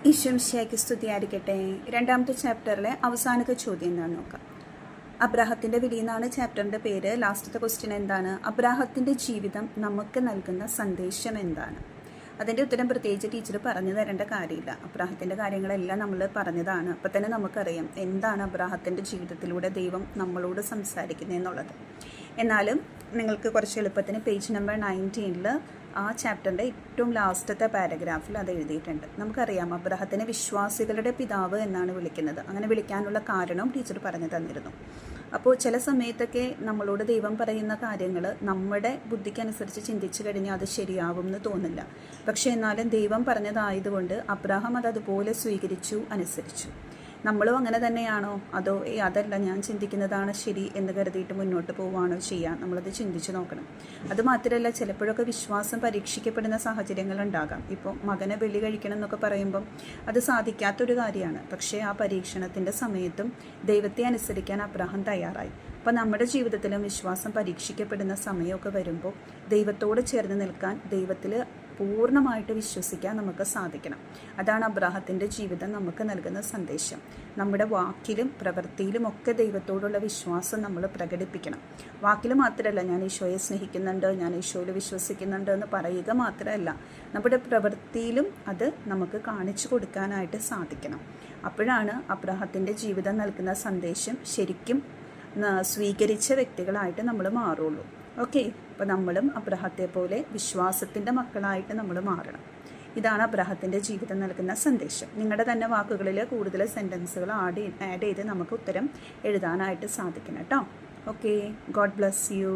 ഈശ്വംശയ്ക്ക് സ്തുതിയായിരിക്കട്ടെ. രണ്ടാമത്തെ ചാപ്റ്ററിലെ അവസാനത്തെ ചോദ്യം എന്താണെന്ന് നോക്കാം. അബ്രാഹത്തിൻ്റെ വിളി എന്നാണ് ചാപ്റ്ററിൻ്റെ പേര്. ലാസ്റ്റത്തെ ക്വസ്റ്റ്യൻ എന്താണ്? അബ്രാഹത്തിൻ്റെ ജീവിതം നമുക്ക് നൽകുന്ന സന്ദേശം എന്താണ്? അതിൻ്റെ ഉത്തരം പ്രത്യേകിച്ച് ടീച്ചർ പറഞ്ഞു തരേണ്ട കാര്യമില്ല. അബ്രാഹത്തിൻ്റെ കാര്യങ്ങളെല്ലാം നമ്മൾ പറഞ്ഞതാണ്. അപ്പം തന്നെ നമുക്കറിയാം എന്താണ് അബ്രാഹത്തിൻ്റെ ജീവിതത്തിലൂടെ ദൈവം നമ്മളോട് സംസാരിക്കുന്നതെന്നുള്ളത്. എന്നാലും നിങ്ങൾക്ക് കുറച്ച് എളുപ്പത്തിന് പേജ് നമ്പർ 19 ആ ചാപ്റ്ററിൻ്റെ ഏറ്റവും ലാസ്റ്റത്തെ പാരഗ്രാഫിൽ അത് എഴുതിയിട്ടുണ്ട്. നമുക്കറിയാം അബ്രാഹത്തിനെ വിശ്വാസികളുടെ പിതാവ് എന്നാണ് വിളിക്കുന്നത്. അങ്ങനെ വിളിക്കാനുള്ള കാരണവും ടീച്ചർ പറഞ്ഞു തന്നിരുന്നു. അപ്പോൾ ചില സമയത്തൊക്കെ നമ്മളോട് ദൈവം പറയുന്ന കാര്യങ്ങൾ നമ്മുടെ ബുദ്ധിക്കനുസരിച്ച് ചിന്തിച്ചു കഴിഞ്ഞാൽ അത് ശരിയാവും എന്ന് തോന്നില്ല. പക്ഷേ എന്നാലും ദൈവം പറഞ്ഞതായതുകൊണ്ട് അബ്രാഹാം അതുപോലെ സ്വീകരിച്ചു, അനുസരിച്ചു. നമ്മളും അങ്ങനെ തന്നെയാണോ? അതോ അതല്ല, ഞാൻ ചിന്തിക്കുന്നതാണ് ശരി എന്ന് കരുതിയിട്ട് മുന്നോട്ട് പോവുകയാണോ ചെയ്യുക? നമ്മളത് ചിന്തിച്ച് നോക്കണം. അതുമാത്രമല്ല, ചിലപ്പോഴൊക്കെ വിശ്വാസം പരീക്ഷിക്കപ്പെടുന്ന സാഹചര്യങ്ങളുണ്ടാകാം. ഇപ്പോൾ മകനെ ബലി കഴിക്കണം എന്നൊക്കെ പറയുമ്പം അത് സാധിക്കാത്തൊരു കാര്യമാണ്. പക്ഷേ ആ പരീക്ഷണത്തിൻ്റെ സമയത്തും ദൈവത്തെ അനുസരിക്കാൻ അബ്രാഹാം തയ്യാറായി. അപ്പോൾ നമ്മുടെ ജീവിതത്തിലും വിശ്വാസം പരീക്ഷിക്കപ്പെടുന്ന സമയമൊക്കെ വരുമ്പോൾ ദൈവത്തോട് ചേർന്ന് നിൽക്കാൻ, ദൈവത്തിൽ പൂർണ്ണമായിട്ട് വിശ്വസിക്കാൻ നമുക്ക് സാധിക്കണം. അതാണ് അബ്രാഹത്തിൻ്റെ ജീവിതം നമുക്ക് നൽകുന്ന സന്ദേശം. നമ്മുടെ വാക്കിലും പ്രവൃത്തിയിലും ഒക്കെ ദൈവത്തോടുള്ള വിശ്വാസം നമ്മൾ പ്രകടിപ്പിക്കണം. വാക്കിൽ മാത്രമല്ല, ഞാൻ ഈശോയെ സ്നേഹിക്കുന്നുണ്ട്, ഞാൻ ഈശോയിൽ വിശ്വസിക്കുന്നുണ്ട് എന്ന് പറയുക മാത്രമല്ല, നമ്മുടെ പ്രവൃത്തിയിലും അത് നമുക്ക് കാണിച്ചു കൊടുക്കാനായിട്ട് സാധിക്കണം. അപ്പോഴാണ് അബ്രാഹത്തിൻ്റെ ജീവിതം നൽകുന്ന സന്ദേശം ശരിക്കും സ്വീകരിച്ച വ്യക്തികളായിട്ട് നമ്മൾ മാറുള്ളൂ. ഓക്കെ, അപ്പോൾ നമ്മളും അബ്രാഹത്തെ പോലെ വിശ്വാസത്തിൻ്റെ മക്കളായിട്ട് നമ്മൾ മാറണം. ഇതാണ് അബ്രാഹത്തിൻ്റെ ജീവിതം നൽകുന്ന സന്ദേശം. നിങ്ങളുടെ തന്നെ വാക്കുകളിൽ കൂടുതൽ സെൻറ്റൻസുകൾ ആഡ് ചെയ്ത് നമുക്ക് ഉത്തരം എഴുതാനായിട്ട് സാധിക്കണം കേട്ടോ. Okay, God bless you.